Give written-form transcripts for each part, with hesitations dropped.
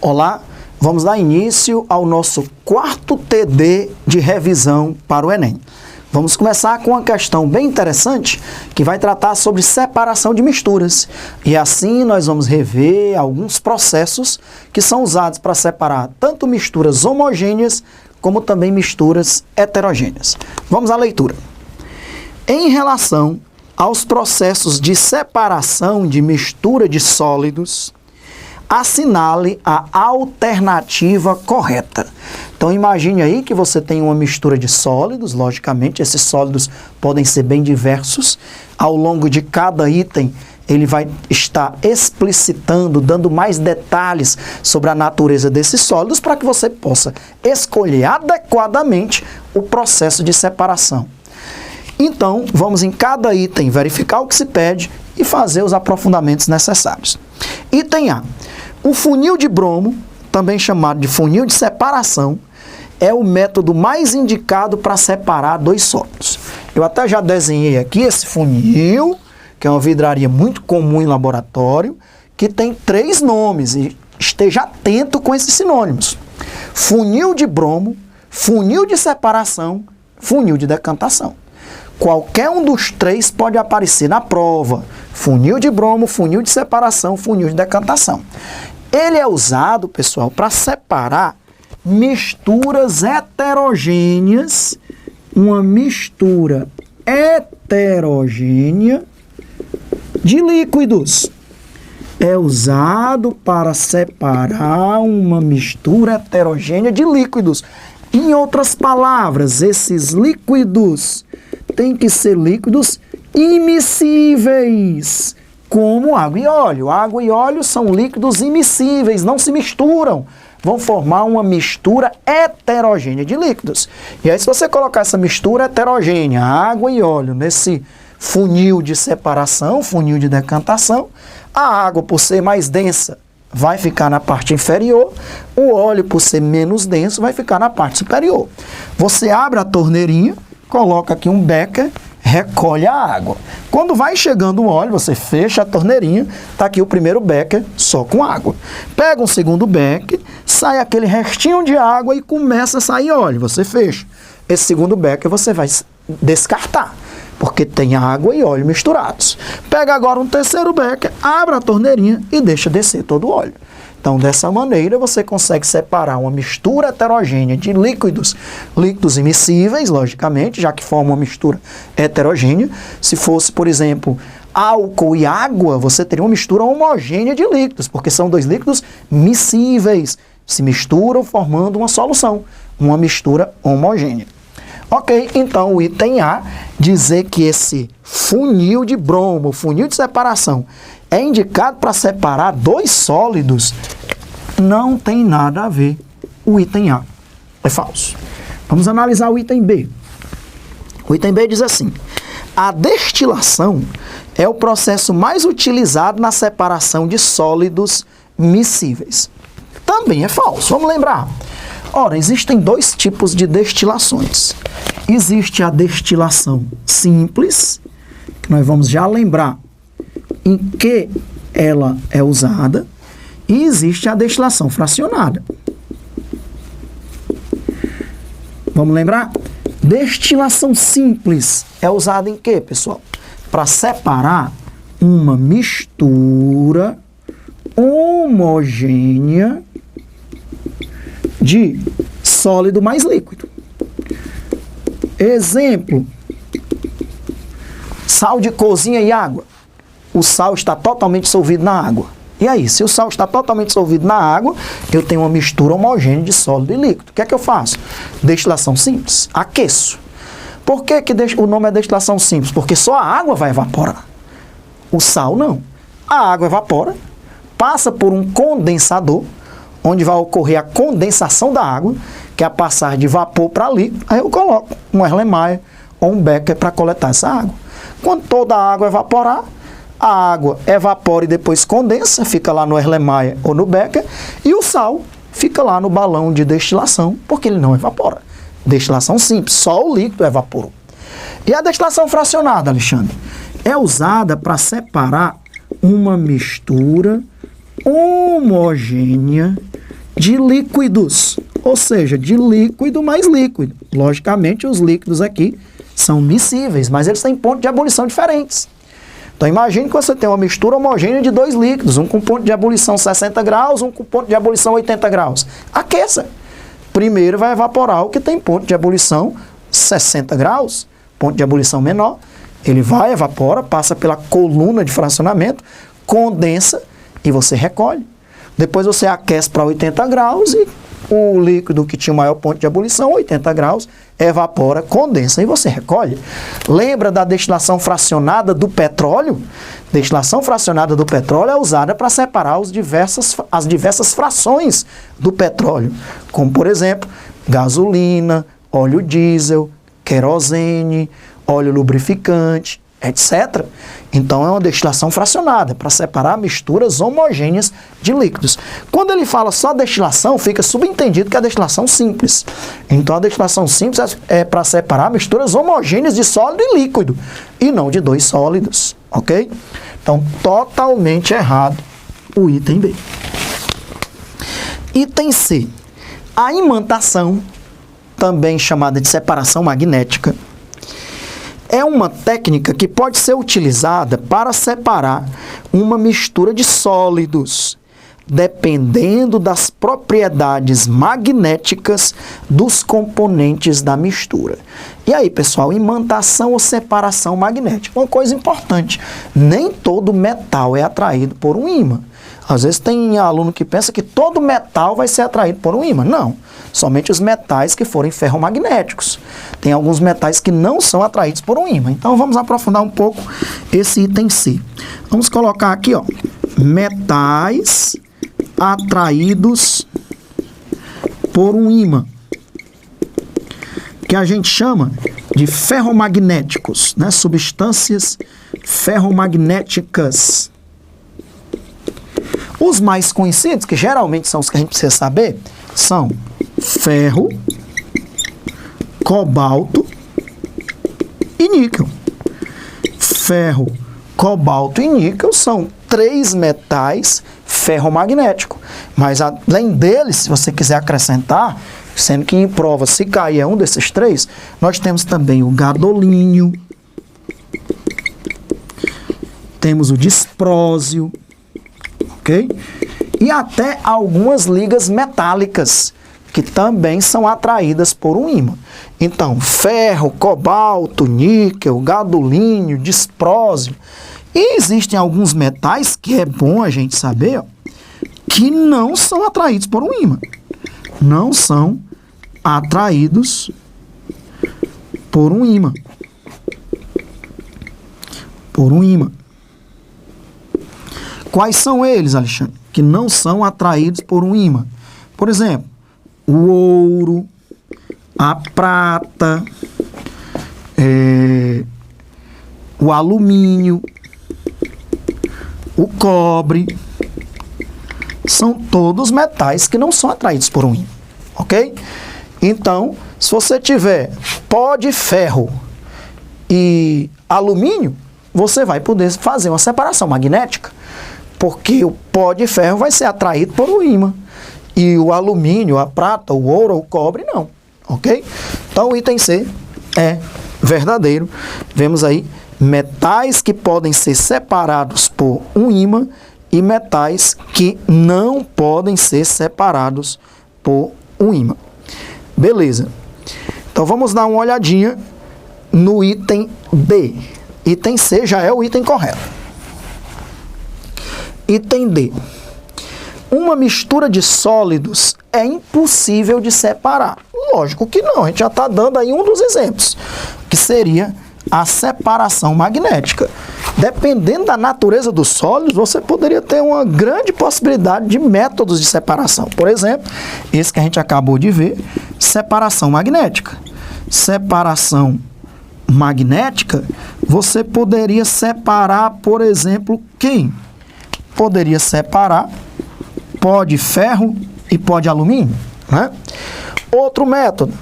Olá, vamos dar início ao nosso quarto TD de revisão para o Enem. Vamos começar com uma questão bem interessante que vai tratar sobre separação de misturas. E assim nós vamos rever alguns processos que são usados para separar tanto misturas homogêneas como também misturas heterogêneas. Vamos à leitura. Em relação aos processos de separação de mistura de sólidos, assinale a alternativa correta. Então imagine aí que você tem uma mistura de sólidos, logicamente esses sólidos podem ser bem diversos. Ao longo de cada item ele vai estar explicitando, dando mais detalhes sobre a natureza desses sólidos para que você possa escolher adequadamente o processo de separação. Então vamos em cada item verificar o que se pede e fazer os aprofundamentos necessários. Item A. O funil de bromo, também chamado de funil de separação, é o método mais indicado para separar dois sólidos. Eu até já desenhei aqui esse funil, que é uma vidraria muito comum em laboratório, que tem 3 nomes, e esteja atento com esses sinônimos. Funil de bromo, funil de separação, funil de decantação. Qualquer um dos 3 pode aparecer na prova. Funil de bromo, funil de separação, funil de decantação. Ele é usado, pessoal, para separar misturas heterogêneas, uma mistura heterogênea de líquidos. É usado para separar uma mistura heterogênea de líquidos. Em outras palavras, esses líquidos têm que ser líquidos immiscíveis, como água e óleo. Água e óleo são líquidos immiscíveis, não se misturam. Vão formar uma mistura heterogênea de líquidos. E aí, se você colocar essa mistura heterogênea, água e óleo, nesse funil de separação, funil de decantação, a água, por ser mais densa, vai ficar na parte inferior, o óleo, por ser menos denso, vai ficar na parte superior. Você abre a torneirinha, coloca aqui um becker, recolhe a água. Quando vai chegando o óleo, você fecha a torneirinha, está aqui o primeiro becker só com água. Pega um segundo becker, sai aquele restinho de água e começa a sair óleo. Você fecha. Esse segundo becker você vai descartar, porque tem água e óleo misturados. Pega agora um terceiro becker, abre a torneirinha e deixa descer todo o óleo. Então, dessa maneira, você consegue separar uma mistura heterogênea de líquidos immiscíveis, logicamente, já que forma uma mistura heterogênea. Se fosse, por exemplo, álcool e água, você teria uma mistura homogênea de líquidos, porque são 2 líquidos miscíveis, se misturam formando uma solução, uma mistura homogênea. Ok, então o item A, dizer que esse funil de bromo, funil de separação, é indicado para separar 2 sólidos, não tem nada a ver. O item A é falso. Vamos analisar o item B. O item B diz assim: a destilação é o processo mais utilizado na separação de sólidos miscíveis. Também é falso. Vamos lembrar. Ora, existem 2 tipos de destilações. Existe a destilação simples, que nós vamos já lembrar em que ela é usada, e existe a destilação fracionada. Vamos lembrar? Destilação simples é usada em quê, pessoal? Para separar uma mistura homogênea de sólido mais líquido. Exemplo: sal de cozinha e água. O sal está totalmente dissolvido na água. E aí, se o sal está totalmente dissolvido na água, eu tenho uma mistura homogênea de sólido e líquido. O que é que eu faço? Destilação simples. Aqueço. Por que o nome é destilação simples? Porque só a água vai evaporar. O sal não. A água evapora, passa por um condensador, onde vai ocorrer a condensação da água, que é a passagem de vapor para líquido. Aí eu coloco um Erlenmeyer ou um becker para coletar essa água. Quando toda a água evaporar, a água evapora e depois condensa, fica lá no Erlenmeyer ou no becker, e o sal fica lá no balão de destilação, porque ele não evapora. Destilação simples, só o líquido evaporou. E a destilação fracionada, Alexandre, é usada para separar uma mistura homogênea de líquidos, ou seja, de líquido mais líquido. Logicamente, os líquidos aqui são miscíveis, mas eles têm pontos de ebulição diferentes. Então, imagine que você tem uma mistura homogênea de dois líquidos, um com ponto de ebulição 60 graus, um com ponto de ebulição 80 graus. Aqueça. Primeiro vai evaporar o que tem ponto de ebulição 60 graus, ponto de ebulição menor. Ele vai, evapora, passa pela coluna de fracionamento, condensa e você recolhe. Depois você aquece para 80 graus e o líquido que tinha o maior ponto de ebulição, 80 graus, evapora, condensa e você recolhe. Lembra da destilação fracionada do petróleo? Destilação fracionada do petróleo é usada para separar as diversas frações do petróleo, como por exemplo, gasolina, óleo diesel, querosene, óleo lubrificante, etc. Então é uma destilação fracionada, para separar misturas homogêneas de líquidos. Quando ele fala só destilação, fica subentendido que é a destilação simples. Então a destilação simples é para separar misturas homogêneas de sólido e líquido, e não de dois sólidos, ok? Então totalmente errado o item B. Item C. A imantação, também chamada de separação magnética, é uma técnica que pode ser utilizada para separar uma mistura de sólidos, dependendo das propriedades magnéticas dos componentes da mistura. E aí, pessoal, imantação ou separação magnética? Uma coisa importante, nem todo metal é atraído por um ímã. Às vezes tem aluno que pensa que todo metal vai ser atraído por um ímã. Não, somente os metais que forem ferromagnéticos. Tem alguns metais que não são atraídos por um ímã. Então vamos aprofundar um pouco esse item C. Vamos colocar aqui, ó, metais atraídos por um ímã, que a gente chama de ferromagnéticos, né? Substâncias ferromagnéticas. Os mais conhecidos, que geralmente são os que a gente precisa saber, são ferro, cobalto e níquel. Ferro, cobalto e níquel são três metais ferromagnéticos. Mas além deles, se você quiser acrescentar, sendo que em prova, se cair é um desses três, nós temos também o gadolínio, temos o disprósio, ok? E até algumas ligas metálicas, que também são atraídas por um ímã. Então, ferro, cobalto, níquel, gadolínio, disprósio. E existem alguns metais, que é bom a gente saber, ó, que não são atraídos por um ímã. Não são atraídos por um ímã. Por um ímã. Quais são eles, Alexandre? Que não são atraídos por um ímã. Por exemplo, o ouro, a prata, o alumínio, o cobre. São todos metais que não são atraídos por um ímã, ok? Então, se você tiver pó de ferro e alumínio, você vai poder fazer uma separação magnética, porque o pó de ferro vai ser atraído por um ímã, e o alumínio, a prata, o ouro, o cobre, não, ok? Então, o item C é verdadeiro. Vemos aí metais que podem ser separados por um ímã e metais que não podem ser separados por um ímã. Beleza. Então, vamos dar uma olhadinha no item D. Item C já é o item correto. Item D. Uma mistura de sólidos é impossível de separar. Lógico que não, a gente já está dando aí um dos exemplos, que seria a separação magnética. Dependendo da natureza dos sólidos, você poderia ter uma grande possibilidade de métodos de separação. Por exemplo, esse que a gente acabou de ver, separação magnética. Separação magnética, você poderia separar, por exemplo, quem? Poderia separar pó de ferro e pó de alumínio, né? Outro método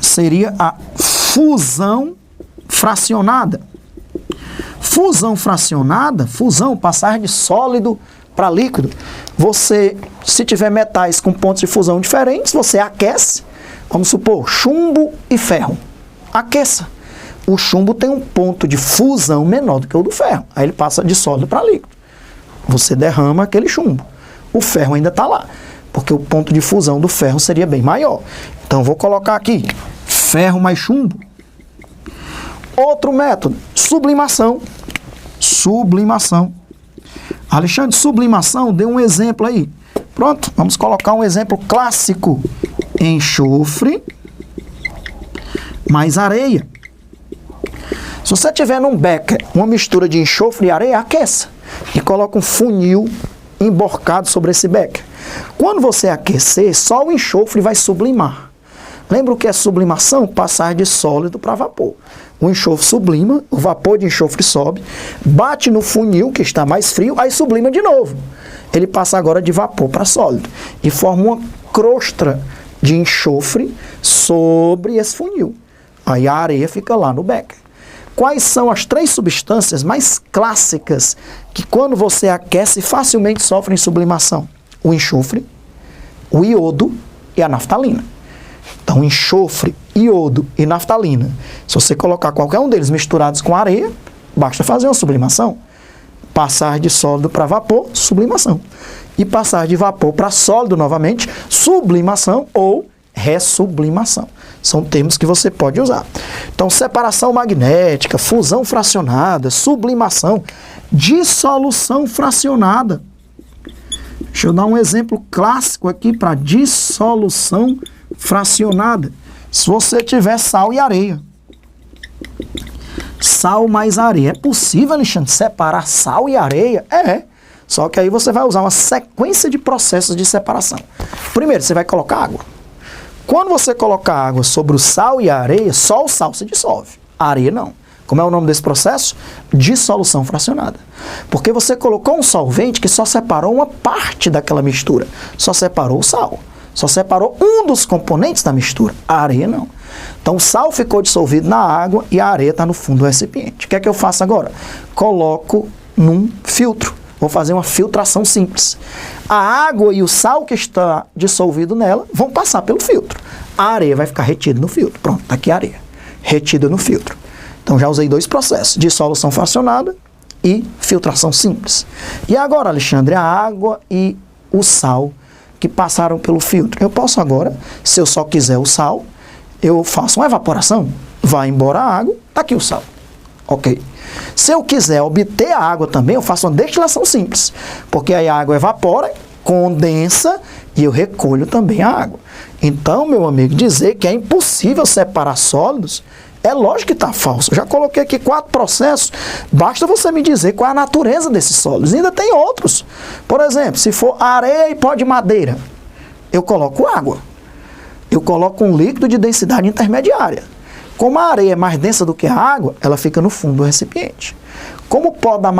seria a fusão fracionada. Fusão fracionada, fusão, passar de sólido para líquido. Você, se tiver metais com pontos de fusão diferentes, você aquece, vamos supor, chumbo e ferro. Aqueça. O chumbo tem um ponto de fusão menor do que o do ferro. Aí ele passa de sólido para líquido. Você derrama aquele chumbo. O ferro ainda está lá, porque o ponto de fusão do ferro seria bem maior. Então, vou colocar aqui, ferro mais chumbo. Outro método, sublimação. Sublimação. Alexandre, sublimação, dê um exemplo aí. Pronto, vamos colocar um exemplo clássico. Enxofre mais areia. Se você tiver num becker uma mistura de enxofre e areia, aqueça. E coloca um funil emborcado sobre esse becker. Quando você aquecer, só o enxofre vai sublimar. Lembra o que é sublimação? Passar de sólido para vapor. O enxofre sublima, o vapor de enxofre sobe, bate no funil, que está mais frio, aí sublima de novo. Ele passa agora de vapor para sólido e forma uma crosta de enxofre sobre esse funil. Aí a areia fica lá no becker. Quais são as 3 substâncias mais clássicas que quando você aquece facilmente sofrem sublimação? O enxofre, o iodo e a naftalina. Então, enxofre, iodo e naftalina. Se você colocar qualquer um deles misturados com areia, basta fazer uma sublimação. Passar de sólido para vapor, sublimação. E passar de vapor para sólido novamente, sublimação ou ressublimação. São termos que você pode usar. Então, separação magnética, fusão fracionada, sublimação, dissolução fracionada. Deixa eu dar um exemplo clássico aqui para dissolução fracionada. Se você tiver sal e areia. Sal mais areia. É possível, Alexandre, separar sal e areia? É. Só que aí você vai usar uma sequência de processos de separação. Primeiro, você vai colocar água. Quando você colocar água sobre o sal e a areia, só o sal se dissolve. A areia não. Como é o nome desse processo? Dissolução fracionada. Porque você colocou um solvente que só separou uma parte daquela mistura. Só separou o sal. Só separou um dos componentes da mistura. A areia não. Então o sal ficou dissolvido na água e a areia está no fundo do recipiente. O que é que eu faço agora? Coloco num filtro. Vou fazer uma filtração simples. A água e o sal que está dissolvido nela vão passar pelo filtro. A areia vai ficar retida no filtro. Pronto, está aqui a areia. Retida no filtro. Então já usei 2 processos. Dissolução fracionada e filtração simples. E agora, Alexandre, a água e o sal que passaram pelo filtro. Eu posso agora, se eu só quiser o sal, eu faço uma evaporação. Vai embora a água, está aqui o sal. Ok. Se eu quiser obter a água também, eu faço uma destilação simples. Porque aí a água evapora, condensa e eu recolho também a água. Então, meu amigo, dizer que é impossível separar sólidos, é lógico que está falso. Eu já coloquei aqui 4 processos, basta você me dizer qual é a natureza desses sólidos. E ainda tem outros. Por exemplo, se for areia e pó de madeira, eu coloco água. Eu coloco um líquido de densidade intermediária. Como a areia é mais densa do que a água, ela fica no fundo do recipiente. Como o pó de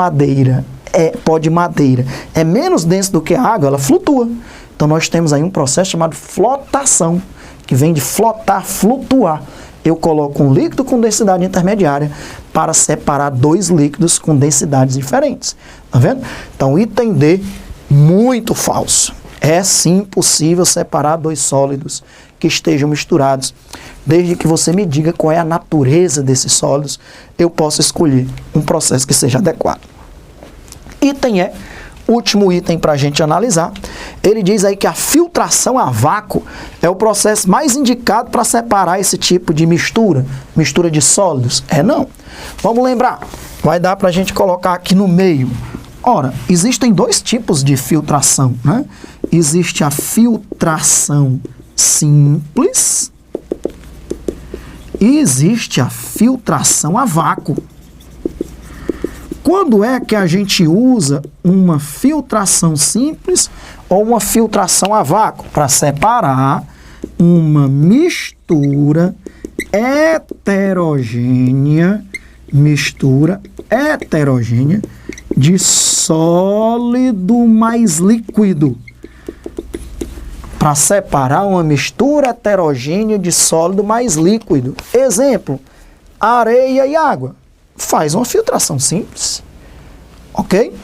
madeira é menos denso do que a água, ela flutua. Então nós temos aí um processo chamado flotação, que vem de flotar, flutuar. Eu coloco um líquido com densidade intermediária para separar 2 líquidos com densidades diferentes. Tá vendo? Então, item D, muito falso. É sim possível separar 2 sólidos que estejam misturados. Desde que você me diga qual é a natureza desses sólidos, eu posso escolher um processo que seja adequado. Item E, último item para a gente analisar, ele diz aí que a filtração a vácuo é o processo mais indicado para separar esse tipo de mistura de sólidos. É não. Vamos lembrar, vai dar para a gente colocar aqui no meio. Ora, existem 2 tipos de filtração, né? Existe a filtração simples e existe a filtração a vácuo. Quando é que a gente usa uma filtração simples ou uma filtração a vácuo? Para separar uma mistura heterogênea de sólido mais líquido. para separar uma mistura heterogênea de sólido mais líquido. Exemplo, areia e água. Faz uma filtração simples, ok?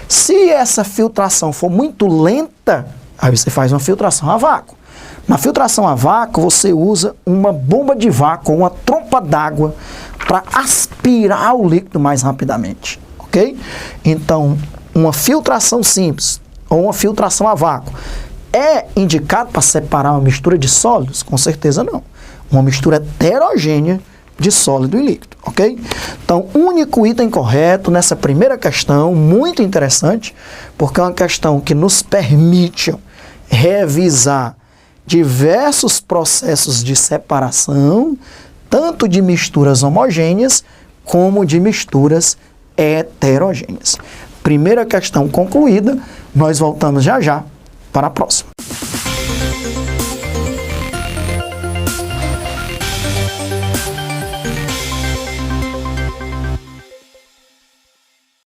Se essa filtração for muito lenta, aí você faz uma filtração a vácuo. Na filtração a vácuo, você usa uma bomba de vácuo, uma trompa d'água, para aspirar o líquido mais rapidamente, ok? Então, uma filtração simples ou uma filtração a vácuo é indicado para separar uma mistura de sólidos? Com certeza não. Uma mistura heterogênea de sólido e líquido, ok? Então, único item correto nessa primeira questão, muito interessante, porque é uma questão que nos permite revisar diversos processos de separação, tanto de misturas homogêneas, como de misturas heterogêneas. Primeira questão concluída, nós voltamos já já para a próxima.